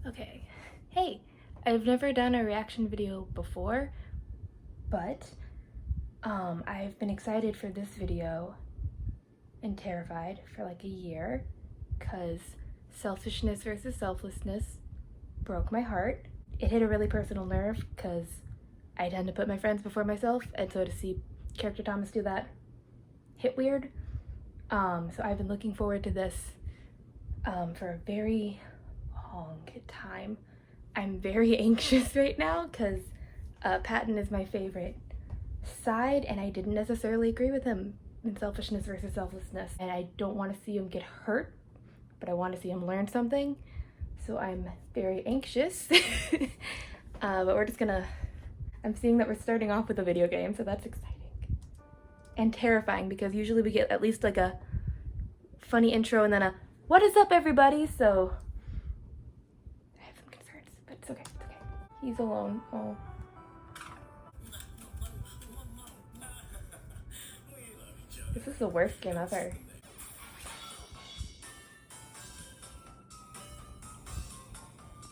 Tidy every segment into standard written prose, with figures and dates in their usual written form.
Okay, hey, I've never done a reaction video before, but I've been excited for this video and terrified for like a year because selfishness versus selflessness broke my heart. It hit a really personal nerve because I tend to put my friends before myself, and so to see character Thomas do that hit weird. So I've been looking forward to this for a very long time. I'm very anxious right now because Patton is my favorite side, and I didn't necessarily agree with him in selfishness versus selflessness, and I don't want to see him get hurt, but I want to see him learn something, so I'm very anxious. But we're just gonna, I'm seeing that we're starting off with a video game, so that's exciting and terrifying because usually we get at least like a funny intro and then a what is up everybody, so I have some concerns, but it's okay, it's okay. He's alone. Oh. This is the worst game ever.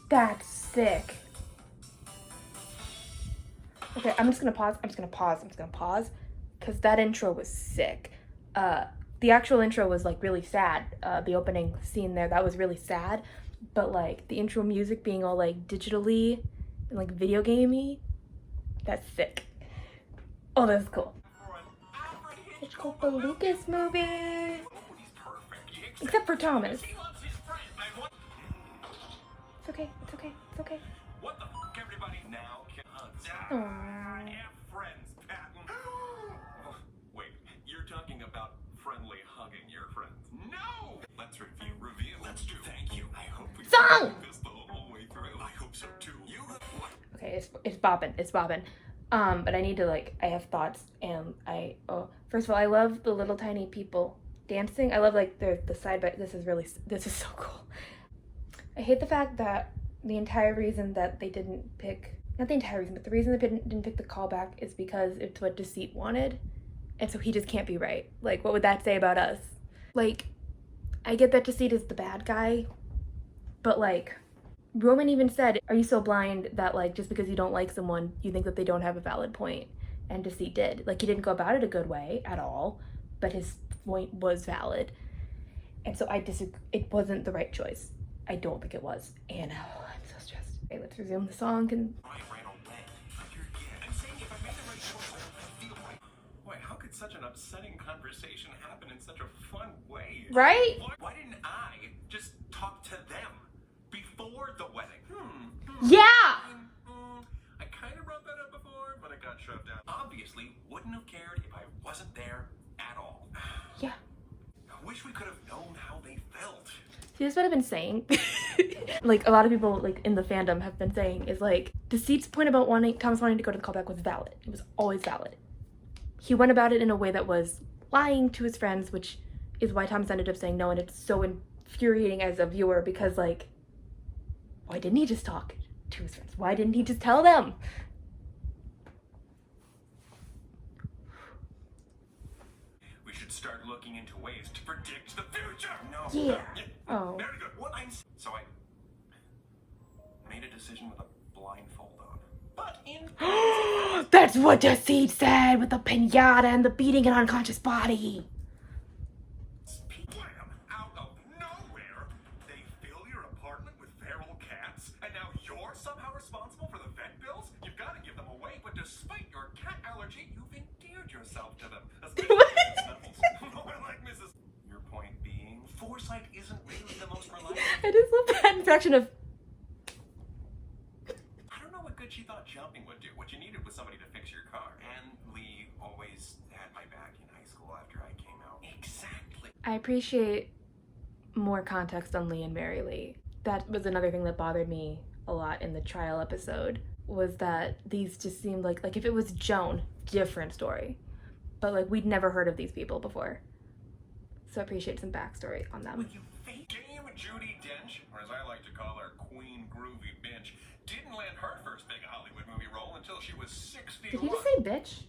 That's sick. Okay, I'm just gonna pause because that intro was sick. The actual intro was like really sad. The opening scene there, that was really sad, but like the intro music being all like digitally and like video gamey, that's sick. Oh, that's cool. It's called the Lucas movie. Except for Thomas. It's okay, it's okay, it's okay. What the fuck, everybody? Now can friends, Patton. Wait, you're talking about friendly hugging your friends? No! Let's reveal. Let's do. Thank you. I hope we Song! this the whole way through. I hope so too. You have what? Okay, it's bopping. But I need to like, I have thoughts, and first of all, I love the little tiny people dancing. I love like the side by, this is so cool. I hate the fact that the entire reason that they didn't pick, not the entire reason, but the reason they didn't pick the callback is because it's what Deceit wanted, and so he just can't be right. Like, what would that say about us? Like, I get that Deceit is the bad guy, but like, Roman even said, are you so blind that like just because you don't like someone you think that they don't have a valid point? And Deceit did. Like, he didn't go about it a good way at all, but his point was valid, and so I disagree. It wasn't the right choice. I don't think it was, and I'm so stressed. Okay, let's resume the song. And Wait, how could such an upsetting conversation happen in such a fun way? right? Why didn't I just talk to them before the wedding? Yeah. I kind of brought that up before, but it got shoved down. Obviously, wouldn't have cared if I wasn't there at all. Yeah. I wish we could have known how they felt. See, this is what I've been saying. Like, a lot of people like in the fandom have been saying is like, Deceit's point about Thomas wanting to go to the callback was valid. It was always valid. He went about it in a way that was lying to his friends, which is why Thomas ended up saying no, and it's so infuriating as a viewer because like, why didn't he just talk to his friends? Why didn't he just tell them? We should start looking into ways to predict the future. No. Yeah. Oh. Very good. So I made a decision with a blindfold on. But in That's what Deceit said with the pinata and the beating an unconscious body. out of nowhere, they fill your apartment with feral cats, and now you're somehow responsible for the vet bills? You've got to give them away, but despite your cat allergy, you've endeared yourself to them. More like Mrs. Your point being, foresight isn't really the most reliable. I just love that infection of. I don't know what good she thought jumping would do. What you needed was somebody to fix your car. And Lee always had my back in high school after I came out. Exactly. I appreciate more context on Lee and Mary Lee. That was another thing that bothered me a lot in the trial episode, was that these just seemed like if it was Joan, different story. But like, we'd never heard of these people before. So I appreciate some backstory on them. You fake Dame Judi Dench, or as I like to call her, Queen Groovy Bench, didn't land her first big Hollywood movie role until she was 61. Did he just say bitch?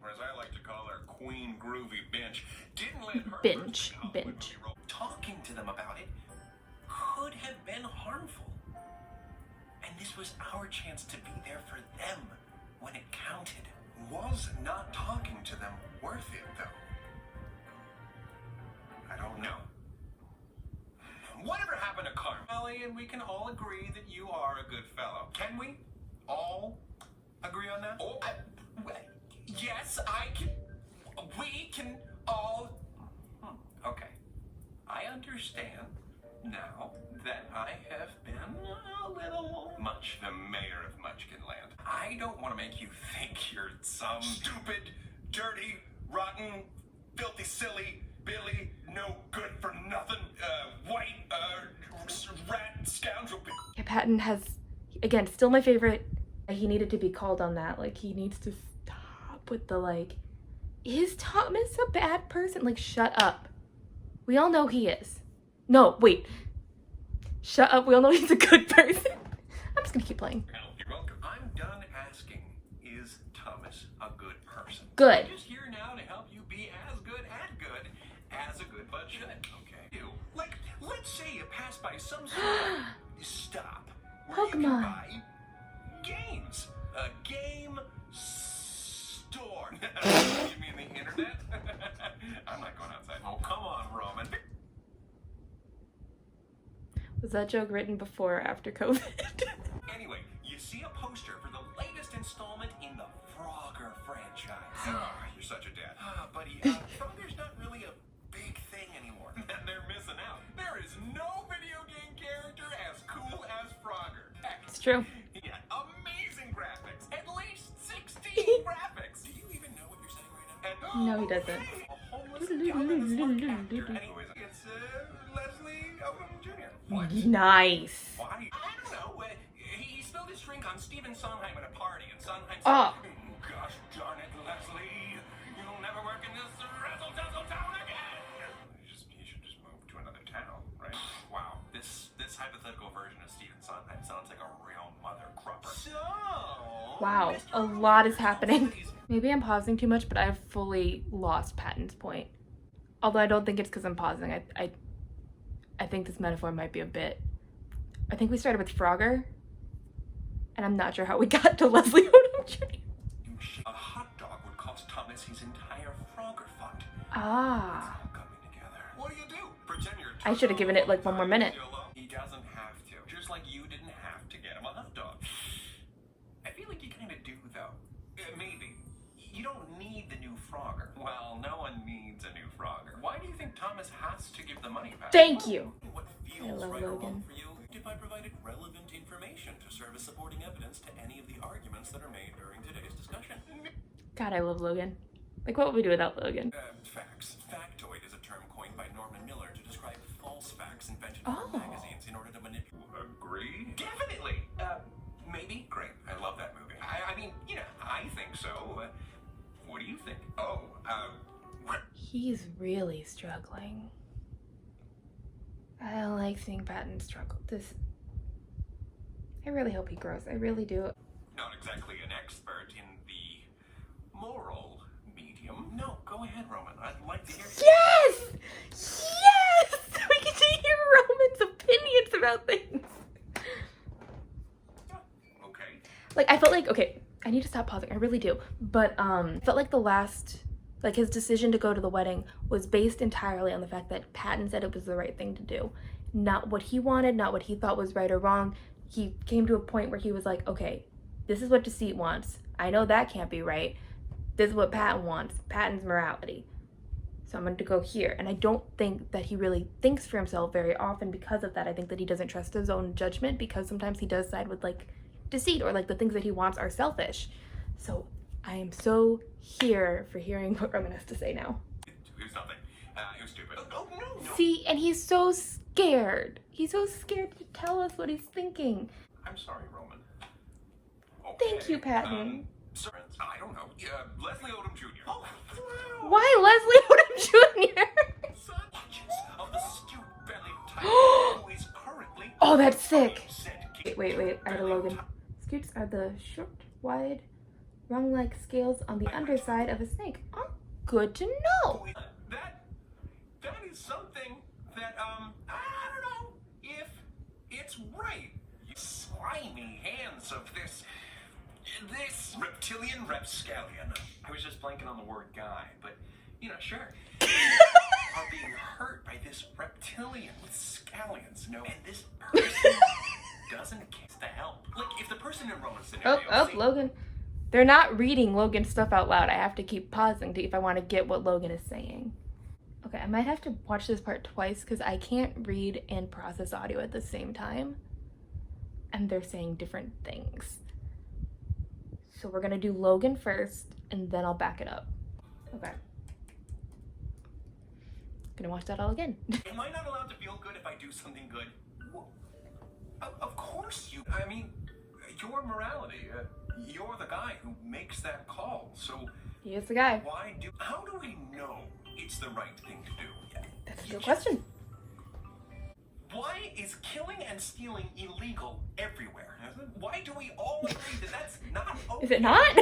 Or as I like to call her, Queen Groovy Bench, didn't land her Bench, first big Hollywood bench. movie role. Talking to them about it could have been harmful. And this was our chance to be there for them when it counted. Was not talking to them worth it, though? I don't know. Whatever happened to karma? Ellie, and we can all agree that you are a good fellow. Can we all agree on that? Oh, yes, I can. We can all. Okay. I understand now that I have been a little much the mayor of Munchkinland. I don't want to make you think you're some stupid, dirty, rotten, filthy, silly, Billy, no good for nothing, white, rat, scoundrel. Yeah, Patton has, again, still my favorite. He needed to be called on that. Like, he needs to stop with the, like, is Thomas a bad person? Like, shut up. We all know he is. No, wait. Shut up. We all know he's a good person. I'm just gonna keep playing. You're welcome. I'm done asking, is Thomas a good person? Good. I'm just here now to help you be as good as a good bud should. Okay. You, like, let's say you pass by some sort of stop where you can Pokemon. buy games. A game store. You mean the internet? I'm not going outside. Oh, come on, Roman. Was that joke written before or after COVID? Anyway, you see a poster for the latest installment in the Frogger franchise. Oh, you're such a dad. Buddy, Frogger's not really a big thing anymore. And they're missing out. There is no video game character as cool as Frogger. Heck, It's true. yeah, amazing graphics. At least 16 graphics. Do you even know what you're saying right now? And, No, he doesn't. a homeless dumbass actor. Anyways, it's Leslie Odom Jr. What? Nice. Why? I don't know. He spilled his drink on Stephen Sondheim at a party, and Sondheim said, Oh. gosh darn it, Leslie. You'll never work in this razzle-dazzle town again. He should just move to another town, right? Wow. This hypothetical version of Stephen Sondheim sounds like a real mother crupper. So... Wow, a lot is happening. Maybe I'm pausing too much, but I've fully lost Patton's point. Although I don't think it's because I'm pausing. I think this metaphor might be a bit... I think we started with Frogger, and I'm not sure how we got to Leslie Odom Jr. A hot dog would cost Thomas his entire Frogger fund. Ah. It's all coming together. What do? Pretend you're I should have given it like one more minute. He doesn't have to. Just like you didn't have to get him a hot dog. I feel like you kind of do, though. Maybe. You don't need the new Frogger. Well, no one needs a new Frogger. Why do you think Thomas has to give the money back? Thank you. What I feels love right or Logan. wrong for you if I provided relevant information to serve as supporting evidence to any of the arguments that are made during today's discussion? God, I love Logan. Like, what would we do without Logan? Facts. Factoid is a term coined by Norman Miller to describe false facts invented Oh. for magazines in order to manipulate. Agree? Definitely. Maybe. Great. I love that movie. I mean, I think so. What do you think? Oh, He's really struggling. I don't like seeing Patton struggle. I really hope he grows. I really do. not exactly an expert in the moral medium. No, go ahead, Roman. I'd like to hear. Yes! Yes! We get to hear Roman's opinions about things. Okay. Like, I felt like, okay, I need to stop pausing. I really do. But I felt like his decision to go to the wedding was based entirely on the fact that Patton said it was the right thing to do. Not what he wanted, not what he thought was right or wrong. He came to a point where he was like, okay, this is what Deceit wants. I know that can't be right. This is what Patton wants. Patton's morality. So I'm going to go here. And I don't think that he really thinks for himself very often because of that. I think that he doesn't trust his own judgment because sometimes he does side with, like, Deceit, or, like, the things that he wants are selfish. So I am so here for hearing what Roman has to say now. It was nothing. It was stupid. Oh, no. See, and he's so scared. He's so scared to tell us what he's thinking. I'm sorry, Roman. Okay. Thank you, Patton. Sir, I don't know. Leslie Odom Jr. Oh, wow. Why Leslie Odom Jr.? Son of the stew-bellied type who is currently... Oh, that's sick. Wait, I had a Logan. Scoots are the short, wide, rung-like scales on the underside of a snake. Oh, good to know. That is something that, I don't know if it's right. Slimy grimy hands of this reptilian rapscallion. I was just blanking on the word guy, but you know, sure. Are being hurt by this reptilian with scallions, no, and this person doesn't kiss the help. Like, if the person in Roman's scenario... Logan. They're not reading Logan's stuff out loud. I have to keep pausing if I want to get what Logan is saying. Okay, I might have to watch this part twice because I can't read and process audio at the same time. And they're saying different things. So we're gonna do Logan first, and then I'll back it up. Okay. Gonna watch that all again. Am I not allowed to feel good if I do something good? Well, of course you... I mean, your morality. You're the guy who makes that call, so... He is the guy. How do we know it's the right thing to do? That's a good question. Why is killing and stealing illegal everywhere? Why do we all agree that that's not okay? Is it not?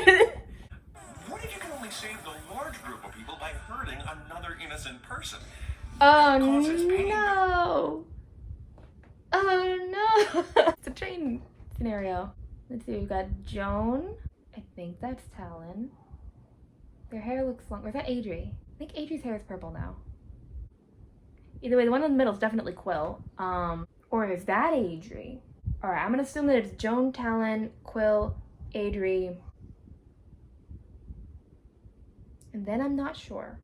What if you can only save the large group of people by hurting another innocent person? Oh no! Oh no! It's a train scenario. Let's see, we've got Joan. I think that's Talon. Their hair looks long. Or is that Adri? I think Adri's hair is purple now. Either way, the one in the middle is definitely Quill. Or is that Adri? Alright, I'm gonna assume that it's Joan, Talon, Quill, Adri. And then I'm not sure.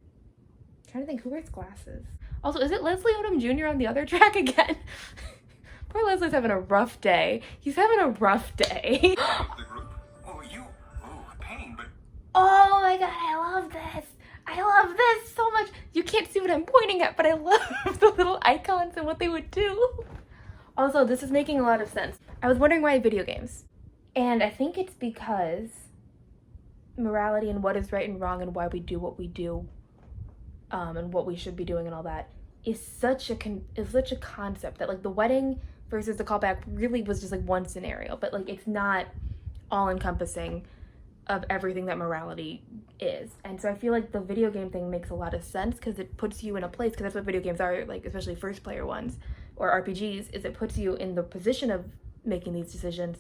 I'm trying to think, who wears glasses? Also, is it Leslie Odom Jr. on the other track again? Poor Leslie's having a rough day. He's having a rough day. The group? Pain, but... Oh my god, I love this. I love this so much. You can't see what I'm pointing at, but I love the little icons and what they would do. Also, this is making a lot of sense. I was wondering why video games. And I think it's because morality and what is right and wrong and why we do what we do, and what we should be doing and all that is such a concept that, like, the wedding versus the callback really was just like one scenario, but like it's not all encompassing of everything that morality is. And so I feel like the video game thing makes a lot of sense because it puts you in a place, because that's what video games are, like especially first player ones or RPGs, is it puts you in the position of making these decisions,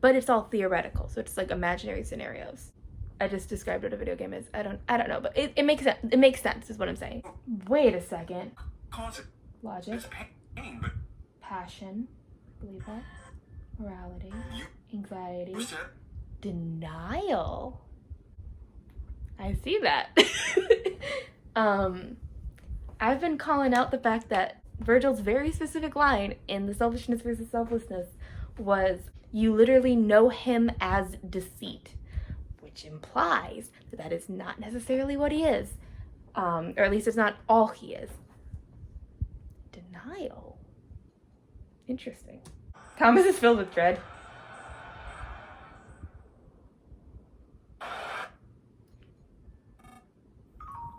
but it's all theoretical, so it's like imaginary scenarios. I just described what a video game is. I don't know, but it makes sense. It makes sense is what I'm saying. Wait a second. Logic. Pain, but... Passion. Believe that. Morality. Anxiety. Denial. I see that. I've been calling out the fact that Virgil's very specific line in the selfishness versus selflessness was, you literally know him as deceit, which implies that that is not necessarily what he is, or at least it's not all he is. Denial. Interesting. Thomas is filled with dread.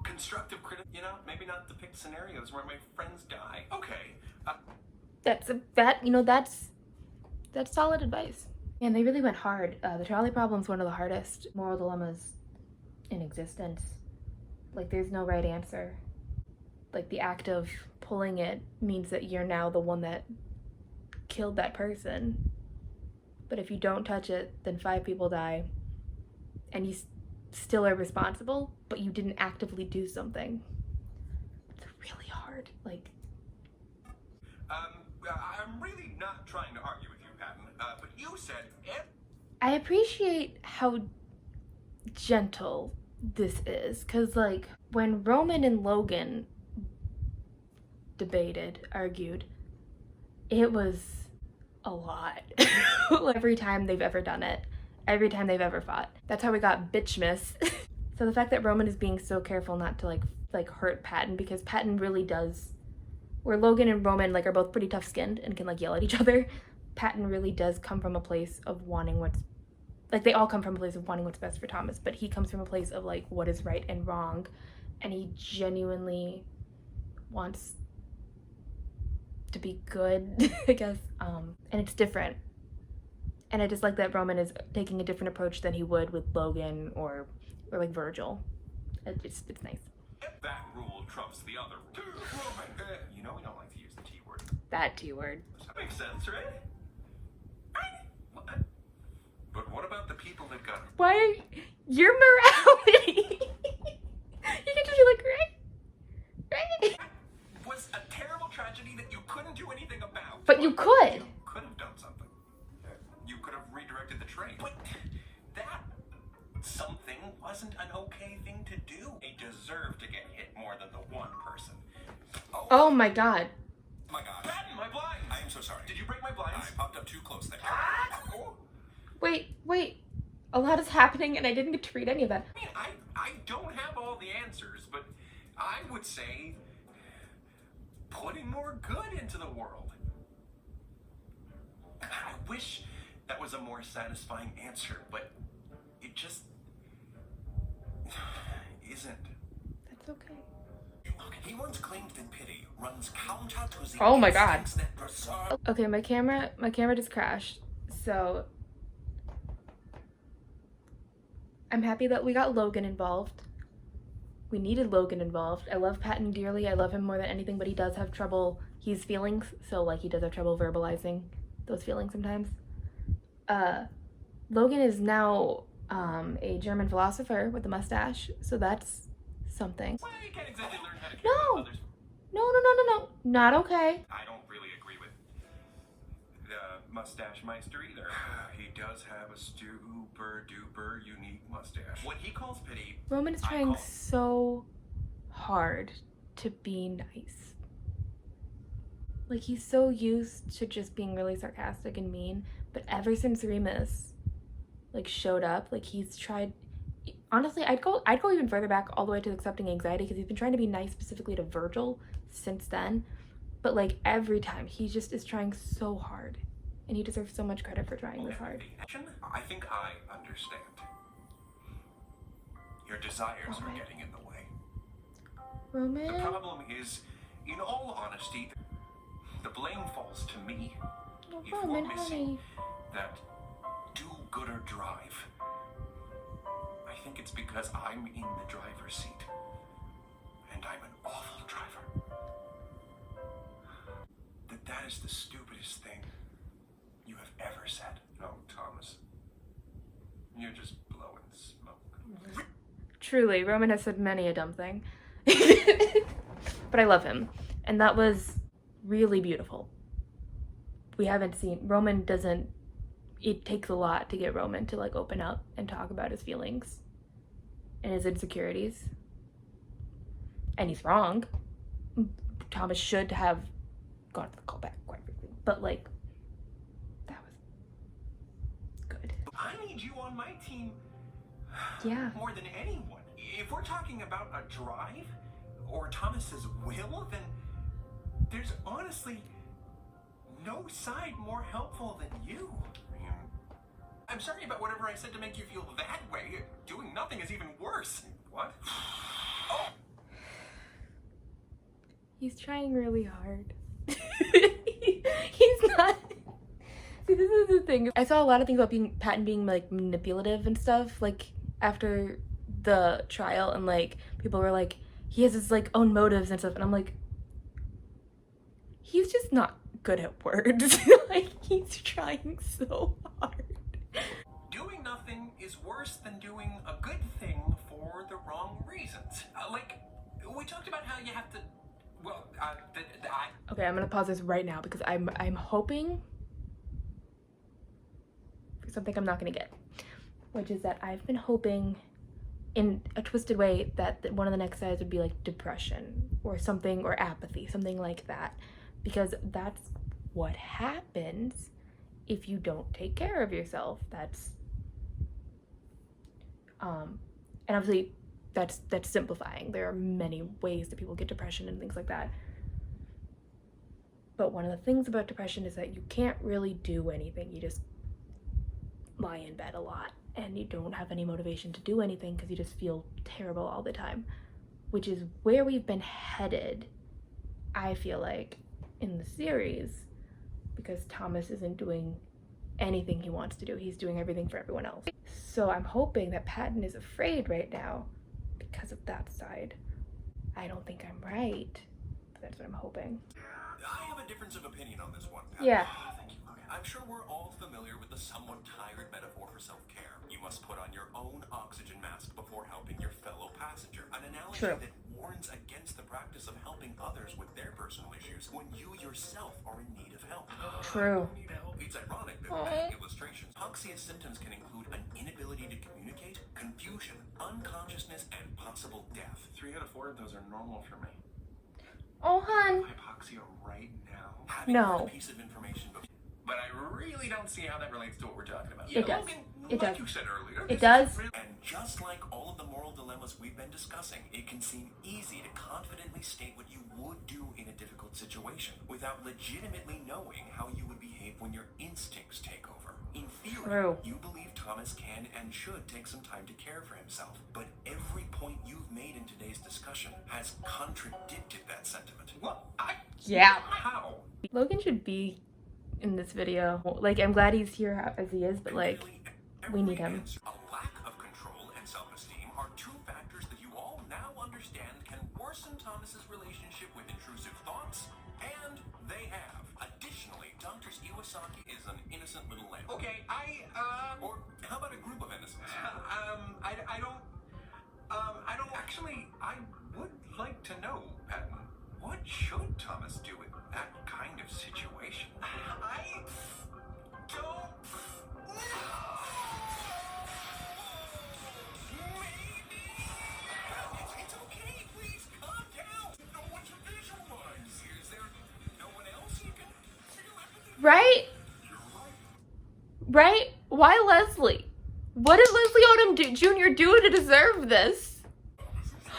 Constructive criticism, you know, maybe not depict scenarios where my friends die. Okay. That's solid advice. And they really went hard. The trolley problem's one of the hardest moral dilemmas in existence. Like, there's no right answer. Like, the act of pulling it means that you're now the one that killed that person. But if you don't touch it, then 5 people die. And you still are responsible, but you didn't actively do something. It's really hard. Like... I'm really not trying to argue with you, Patton, but you said it. I appreciate how gentle this is, because, like, when Roman and Logan argued, it was a lot. Every time they've ever done it, every time they've ever fought. That's how we got Bitchmas. So the fact that Roman is being so careful not to like hurt Patton, because Patton really does, where Logan and Roman like are both pretty tough-skinned and can like yell at each other, Patton really does come from a place of wanting what's, like, they all come from a place of wanting what's best for Thomas, but he comes from a place of like what is right and wrong, and he genuinely wants to be good, I guess, and it's different. And I just like that Roman is taking a different approach than he would with Logan or like Virgil. It's nice. That rule trumps the other. Roman, you know we don't like to use the T word. That T word. That makes sense, right? Why are your morality? You can just be like, right? Was a terrible tragedy that you couldn't do anything about. But you could. You could have done something. You could have redirected the train. But that something wasn't an okay thing to do. They deserve to get hit more than the one person. Oh my god. My God. Patton, my blinds! I am so sorry. Did you break my blinds? I popped up too close there. Oh. Wait. A lot is happening and I didn't get to read any of that. I mean, I don't have all the answers, but I would say putting more good into the world. I wish that was a more satisfying answer, but it just isn't. That's okay. He once claimed that pity runs counter to the Oh my god. instincts that preserve. Okay, my camera just crashed. So I'm happy that we got Logan involved. We needed Logan involved. I love Patton dearly. I love him more than anything, but he does have trouble. He's feelings, so like he does have trouble verbalizing those feelings sometimes. Logan is now a German philosopher with a mustache, so that's something. Well, you can't exactly learn how to care about others. No. Not okay. I don't really agree with the Mustache Meister either. He does have a super duper unique mustache. What he calls pity, Roman is trying so hard to be nice. Like, he's so used to just being really sarcastic and mean, but ever since Remus like showed up, like he's tried. Honestly, I'd go even further back, all the way to accepting anxiety, because he's been trying to be nice specifically to Virgil since then. But like every time, he just is trying so hard, and he deserves so much credit for trying this hard. I think I understand. Your desires are getting in the way. Roman? The problem is, in all honesty, the blame falls to me. Oh, If Roman, we're missing honey. that do-gooder drive, I think it's because I'm in the driver's seat, and I'm an awful driver. That is the stupidest thing you have ever said. No, Thomas. You're just blowing smoke. Truly, Roman has said many a dumb thing. But I love him. And that was really beautiful. We haven't seen... Roman doesn't... It takes a lot to get Roman to like open up and talk about his feelings and his insecurities. And he's wrong. Thomas should have gone to the callback quite quickly. But like, that was good. I need you on my team. Yeah. More than anyone. If we're talking about a drive or Thomas's will, then there's honestly no side more helpful than you. I'm sorry about whatever I said to make you feel that way. Doing nothing is even worse. What? Oh! He's trying really hard. He's not... See, this is the thing. I saw a lot of things about Patton being like manipulative and stuff, like after the trial, and like people were like, he has his like own motives and stuff, and I'm like, he's just not good at words. Like, he's trying so hard. Doing nothing is worse than doing a good thing for the wrong reasons. Like, we talked about how you have to, well, Okay, I'm gonna pause this right now because I'm hoping for something I'm not gonna get, which is that I've been hoping in a twisted way that one of the next sides would be like depression or something, or apathy, something like that, because that's what happens if you don't take care of yourself. That's and obviously that's simplifying. There are many ways that people get depression and things like that. But one of the things about depression is that you can't really do anything. You just lie in bed a lot and you don't have any motivation to do anything because you just feel terrible all the time, which is where we've been headed, I feel like, in the series, because Thomas isn't doing anything he wants to do. He's doing everything for everyone else. So I'm hoping that Patton is afraid right now because of that side. I don't think I'm right, but that's what I'm hoping. I have a difference of opinion on this one, Pat. Yeah. Thank you. Okay. I'm sure we're all familiar with the somewhat tired metaphor for self-care. You You must put on your own oxygen mask before helping your fellow passenger. An analogy True. that warns against the practice of helping others with their personal issues when you yourself are in need of help. True. It's ironic that many illustrations. Hypoxia's symptoms can include an inability to communicate, confusion, unconsciousness, and possible death. 3 out of 4 of those are normal for me. Oh, hon. Hypoxia right now? No. A piece of information, but I really don't see how that relates to what we're talking about. It does. It like does. you said earlier, It does. And just like all of the moral dilemmas we've been discussing, it can seem easy to confidently state what you would do in a difficult situation without legitimately knowing how you would behave when your instincts take over. In theory, True. you believe Thomas can and should take some time to care for himself, but every point you've made in today's discussion has contradicted that sentiment. Well, Yeah. how? Logan should be in this video. Like, I'm glad he's here as he is, but like, we need him. A lack of control and self-esteem are 2 factors that you all now understand can worsen Thomas's relationship with intrusive thoughts, and they have. Additionally, Dr. Iwasaki is an innocent little lamb. Okay, or how about a group of innocents? I don't actually. I would like to know, Patton, what should Thomas do in that kind of situation? I don't. It's okay, please calm down. Know what to visualize. Is there no one else you can feel empathy? Right? Right? Why Leslie? What did Leslie Odom Jr. do to deserve this?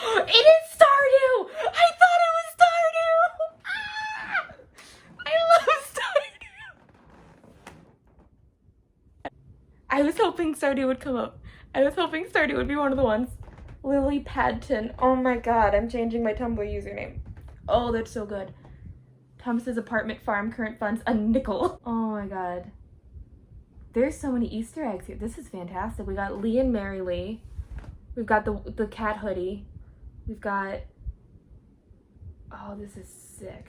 It is Stardew! I thought it was Stardew! Ah! I love Stardew! I was hoping Stardew would come up. I was hoping Stardew would be one of the ones. Lily Padton. Oh my god, I'm changing my Tumblr username. Oh, that's so good. Thomas's apartment farm, current funds, a nickel. Oh my god. There's so many Easter eggs here. This is fantastic. We got Lee and Mary Lee. We've got the cat hoodie. We've got, oh, this is sick.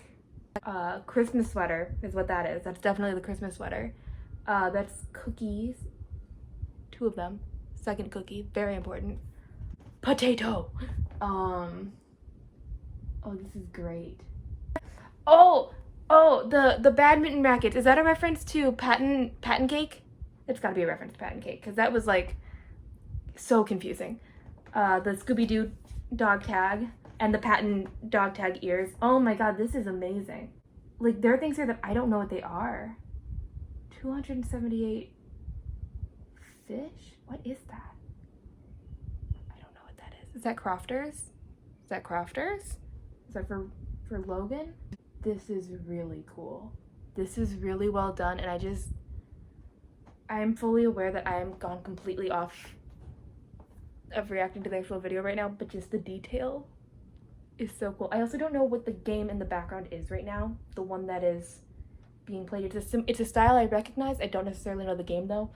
Christmas sweater is what that is. That's definitely the Christmas sweater. That's cookies. 2 of them. Second cookie, very important. Potato. Oh, this is great. Oh, the badminton rackets. Is that a reference to Patton Cake? It's got to be a reference to Patton Cake, because that was like so confusing. The Scooby-Doo dog tag and the Patton dog tag ears. Oh my god, this is amazing. Like, there are things here that I don't know what they are. 278 fish? What is that? I don't know what that is. Is that Crofters? Is that Crofters? Is that for Logan? This is really cool. This is really well done, and I'm fully aware that I am gone completely off of reacting to the actual video right now, but just the detail is so cool. I also don't know what the game in the background is right now, the one that is being played. It's a style I recognize. I don't necessarily know the game though,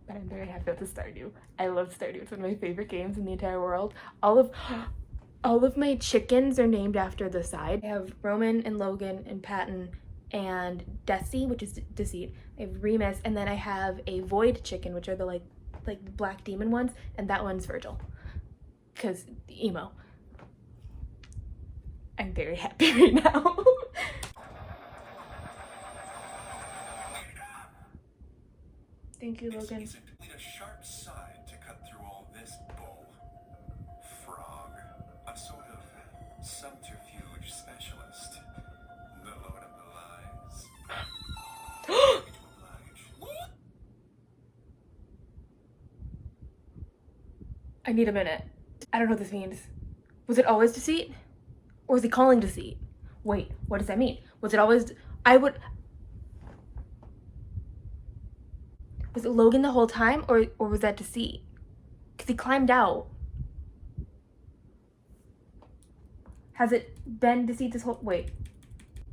but I'm very happy with the Stardew. I love Stardew. It's one of my favorite games in the entire world. All of my chickens are named after the side. I have Roman and Logan and Patton and Desi, which is Deceit. I have Remus, and then I have a Void chicken, which are the like black demon ones, and that one's Virgil, because emo. I'm very happy right now. Thank you, Logan. It's a sharp side to cut through all this bull. Frog, a sort of subterfuge specialist. The Lord of the Lies. I need a minute. I don't know what this means. Was it always deceit? Or was he calling deceit? Wait, what does that mean? Was it always... Was it Logan the whole time, or was that deceit? Because he climbed out. Has it been deceit this whole... Wait.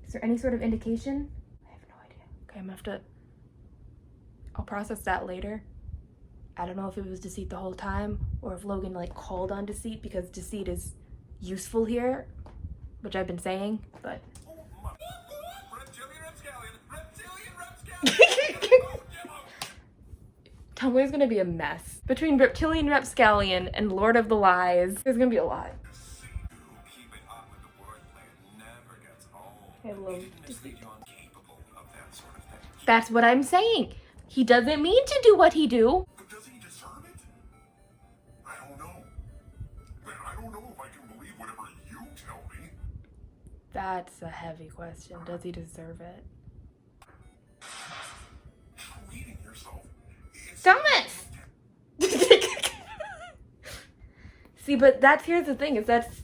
Is there any sort of indication? I have no idea. Okay, I'm gonna have to... I'll process that later. I don't know if it was deceit the whole time, or if Logan like called on deceit, because deceit is useful here, which I've been saying, but... Tumblr's gonna be a mess. Between Reptilian Rapscallion and Lord of the Lies, there's gonna be a lot. Keep it up with the wordplay. It never gets old. I love He didn't mislead you incapable of that sort of thing. That's what I'm saying. He doesn't mean to do what he do. But does he deserve it? I don't know. I don't know if I can believe whatever you tell me. That's a heavy question. Does he deserve it? Reading yourself. Thomas! See, but here's the thing, is that's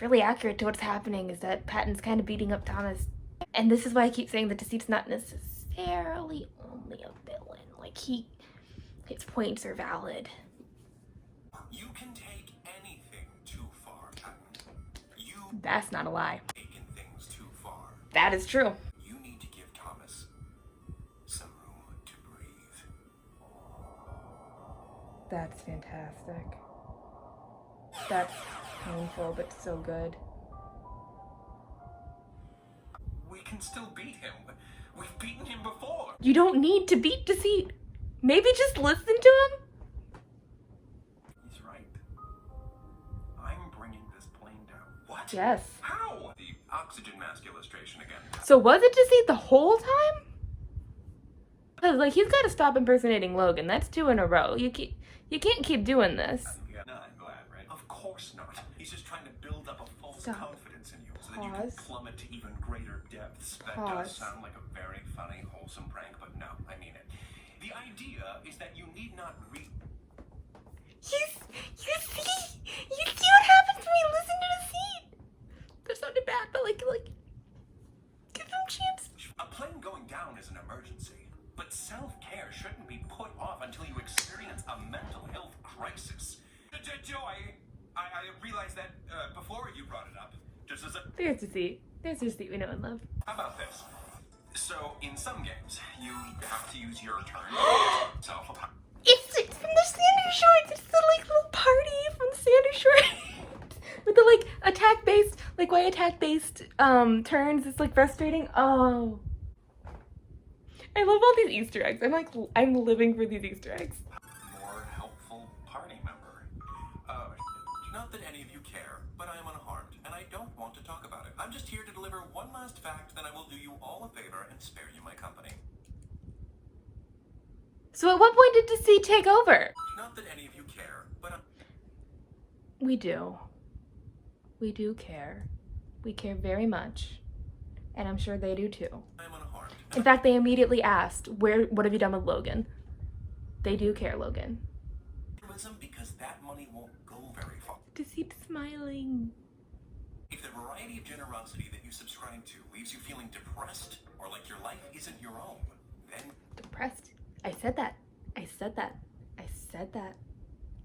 really accurate to what's happening, is that Patton's kind of beating up Thomas. And this is why I keep saying that Deceit's not necessarily only a villain. Like, his points are valid. You can take anything too far, Patton. That's not a lie. Taken things too far. That is true. You need to give Thomas some room to breathe. That's fantastic. That's painful, but so good. We can still beat him. We've beaten him before. You don't need to beat Deceit. Maybe just listen to him? He's right. I'm bringing this plane down. What? Yes. How? The oxygen mask illustration again. So was it Deceit the whole time? Because, like, he's got to stop impersonating Logan. That's 2 in a row. You can't keep doing this. Yeah, no, I'm glad, right? Of course not. He's just trying to build up a false Stop. confidence in you so that you can Pause. plummet to even greater depths. That Pause. does sound like a very funny, wholesome prank, but no, I mean it. The idea is that you need not read. You see what happens when you listen to Deceit? That sounded bad, but like, give him a chance. A plane going down is an emergency, but self-care shouldn't be put off until you experience a mental health crisis. Joe, I realized that before you brought it up. Just as a... There's Deceit. There's Deceit we know and love. How about this? So, in some games, you have to use your turn. It's from the Standard Shorts. It's the, like, little party from the Standard Shorts. With the, like, attack-based, like, why attack-based, turns. It's, like, frustrating. Oh. I love all these Easter eggs. I'm living for these Easter eggs. More helpful party member. Not that any of you care, but I am unharmed, and I don't want to talk about it. I'm just here to deliver one last fact, then I will do you all a favor and spare you my company. So at what point did Deceit take over? Not that any of you care, but We do. We do care. We care very much. And I'm sure they do too. I am unharmed. In fact, they immediately asked, what have you done with Logan? They do care, Logan. Because that money won't go very far. Deceit smiling. If the variety of generosity that you subscribe to leaves you feeling depressed or like your life isn't your own, then Depressed. I said that. I said that. I said that.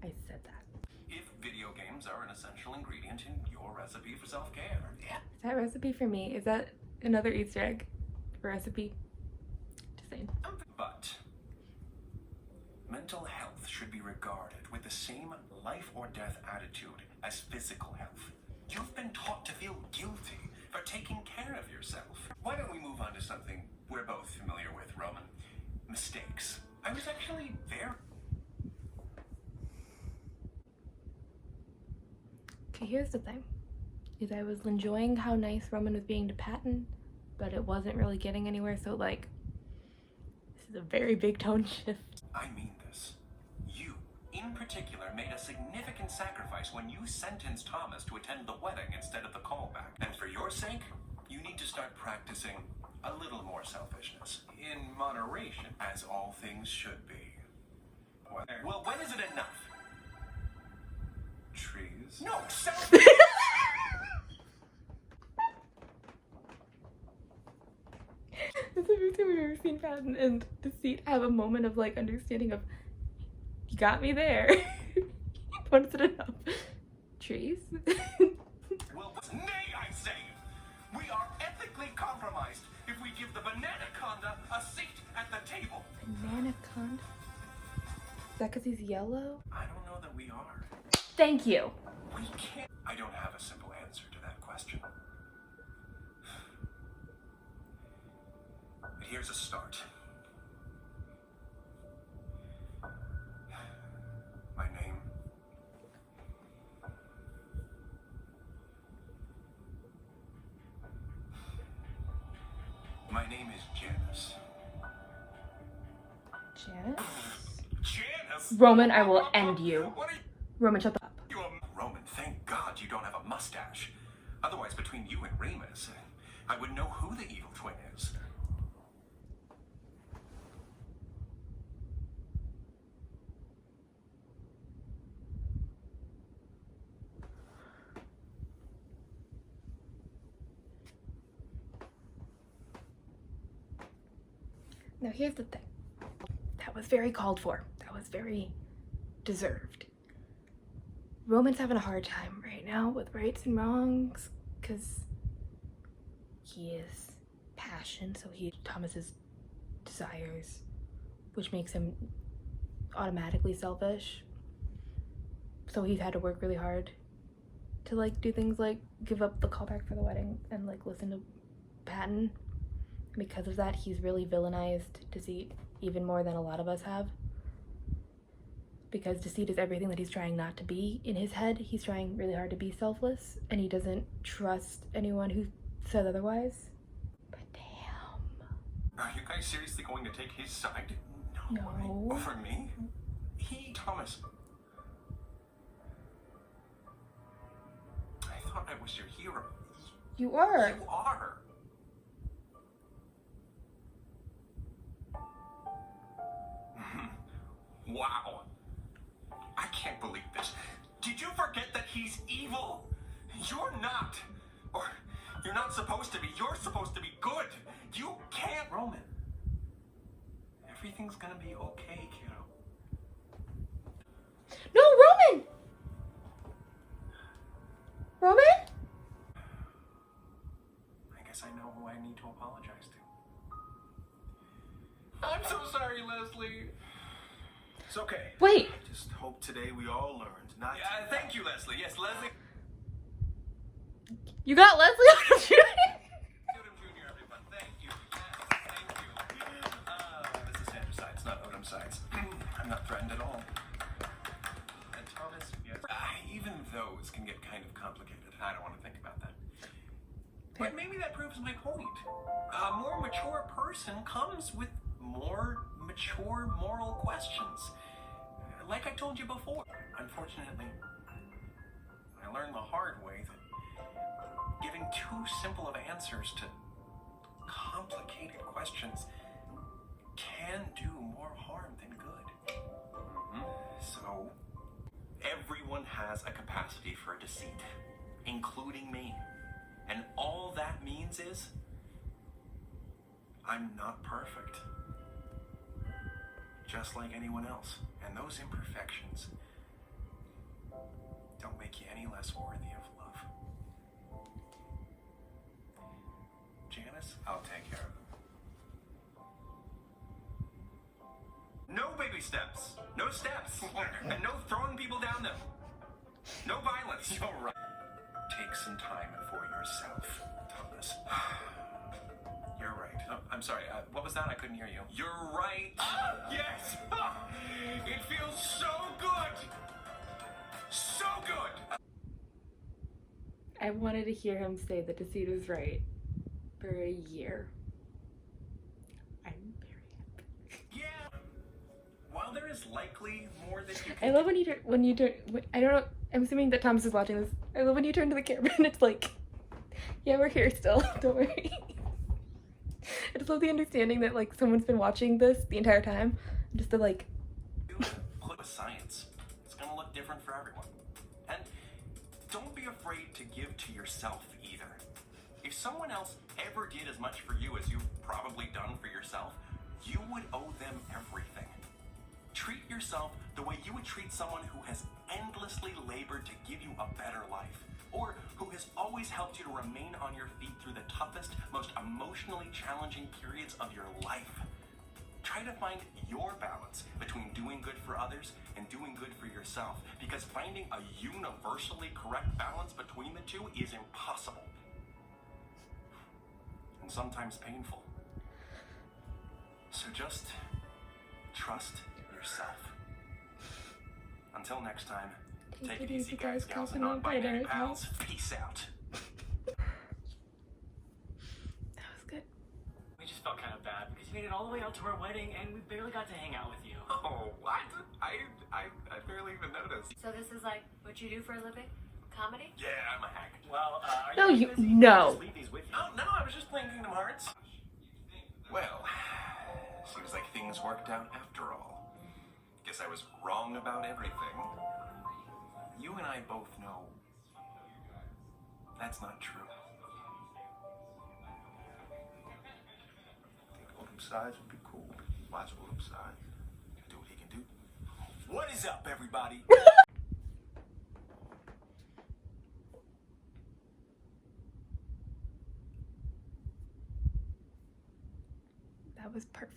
I said that. if video games are an essential ingredient in your recipe for self-care, yeah. Is that recipe for me? Is that another Easter egg for recipe? Just saying. But mental health should be regarded with the same life or death attitude as physical health. You've been taught to feel guilty for taking care of yourself. Why don't we move on to something we're both familiar with, Roman? Mistakes. I was actually there. Okay, here's the thing. Is I was enjoying how nice Roman was being to Patton, but it wasn't really getting anywhere, so like, this is a very big tone shift. I mean this. You, in particular, made a significant sacrifice when you sentenced Thomas to attend the wedding instead of the callback. And for your sake, you need to start practicing a little more selfishness. In moderation, as all things should be. Well, when is it enough? Trees? No, selfish! It's the first time we've ever seen Patton and Deceit have a moment of like understanding of, you got me there. When's it enough? Trees? Well, nay, I say! We are ethically compromised if we give the Bananaconda a seat at the table. Bananaconda? Is that because he's yellow? I don't know that we are. Thank you. We can't. I don't have a simple answer to that question. But here's a start. name is Janice. Janice? Janice? Roman, I will end you. What are Roman, shut up. you? Roman, thank God you don't have a mustache. Otherwise, between you and Remus, I would know who the evil twin is. Now here's the thing. That was very called for. That was very deserved. Roman's having a hard time right now with rights and wrongs because he is passion, so he Thomas's desires, which makes him automatically selfish. So he's had to work really hard to like do things like give up the callback for the wedding and like listen to Patton. Because of that, he's really villainized Deceit even more than a lot of us have. Because Deceit is everything that he's trying not to be in his head. He's trying really hard to be selfless, and he doesn't trust anyone who says otherwise. But damn. Are you guys seriously going to take his side? No. Over me? Thomas. I thought I was your hero. You are. You are. Wow. I can't believe this. Did you forget that he's evil? You're not. Or you're not supposed to be. You're supposed to be good. You can't. Roman. Everything's gonna be okay, kiddo. No, Roman! Roman? I guess I know who I need to apologize to. I'm so sorry, Leslie. It's okay. Wait. I just hope today we all learned not to... thank you, Leslie. Yes, Leslie. You got Leslie on the shooting? Odom Jr., everyone. Thank you. Yes, thank you. This is Sandra Sides, not Odom Sides. I'm not threatened at all. And Thomas, yes. Even those can get kind of complicated. I don't want to think about that. But maybe that proves my point. A more mature person comes with more mature moral questions. Like I told you before. Unfortunately, I learned the hard way that giving too simple of answers to complicated questions can do more harm than good. So, everyone has a capacity for deceit, including me. And all that means is I'm not perfect. Just like anyone else. And those imperfections don't make you any less worthy of love. Janice, I'll take care of them. No baby steps. No steps. And no throwing people down them. No violence. You're right. Take some time for yourself, Thomas. You're right. Oh, I'm sorry. What was that? I couldn't hear you. You're right. Yes. It feels so good. So good. I wanted to hear him say that Deceit was right for a year. I'm very happy. Yeah. While there is likely more that you I can... love when you turn, I don't know, I'm assuming that Thomas is watching this. I love when you turn to the camera and it's like, yeah, we're here still, don't worry. I just love the understanding that like someone's been watching this the entire time. Just to like... With science. It's gonna look different for everyone. And don't be afraid to give to yourself either. If someone else ever did as much for you as you've probably done for yourself, you would owe them everything. Treat yourself the way you would treat someone who has endlessly labored to give you a better life, or who has always helped you to remain on your feet through the toughest, most emotionally challenging periods of your life. Try to find your balance between doing good for others and doing good for yourself, because finding a universally correct balance between the two is impossible. And sometimes painful. So just trust yourself. Until next time, take it easy, guys, gals, and non-binary pals. Peace out. That was good. We just felt made it all the way out to our wedding, and we barely got to hang out with you. Oh, what? I barely even noticed. So this is like what you do for a living? Comedy? Yeah, I'm a hack. Well, are No, you you- busy? no. Just leave these with you. Oh, no, I was just playing Kingdom Hearts. Well, seems like things worked out after all. Guess I was wrong about everything. You and I both know that's not true. I think Oldham size would be cool. Watch Oldham size. Do what he can do. What is up, everybody? That was perfect.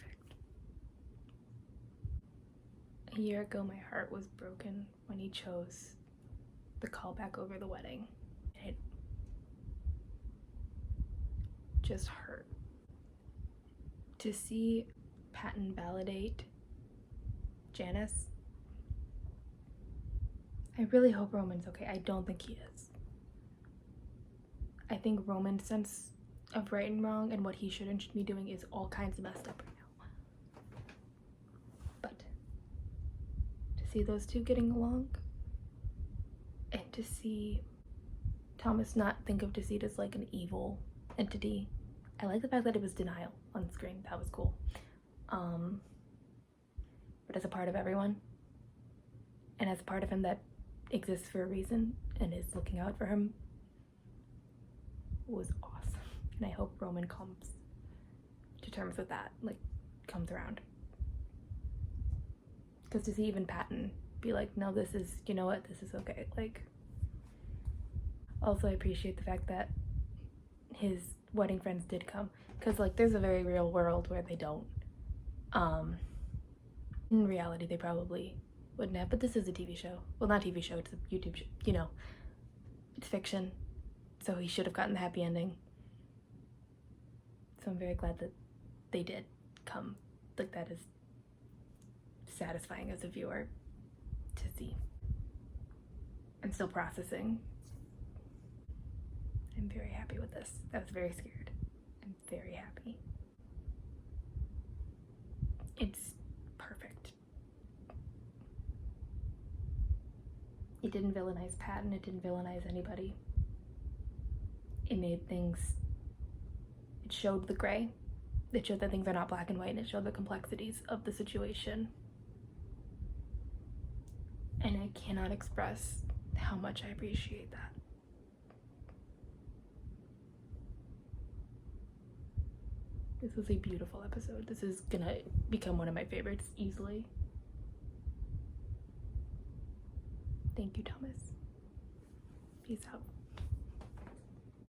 A year ago, my heart was broken when he chose the callback over the wedding. It just hurt. To see Patton validate Janice, I really hope Roman's okay. I don't think he is. I think Roman's sense of right and wrong and what he should and shouldn't be doing is all kinds of messed up right now. But to see those two getting along and to see Thomas not think of Deceit as like an evil entity. I like the fact that it was denial on screen. That was cool. But as a part of everyone and as a part of him that exists for a reason and is looking out for him was awesome. And I hope Roman comes to terms with that, like, comes around. Because to see even Patton be like, no, this is, you know what, this is okay. Like, also I appreciate the fact that his wedding friends did come. Because, like, there's a very real world where they don't. In reality, they probably wouldn't have. But this is a TV show. Well, not TV show, it's a YouTube show. You know, it's fiction. So he should have gotten the happy ending. So I'm very glad that they did come. Like, that is satisfying as a viewer to see. I'm still processing. I'm very happy with this. I was very scared. I'm very happy. It's perfect. It didn't villainize Patton. It didn't villainize anybody. It made things, it showed the gray. It showed that things are not black and white, and it showed the complexities of the situation. And I cannot express how much I appreciate that. This was a beautiful episode. This is gonna become one of my favorites easily. Thank you, Thomas. Peace out.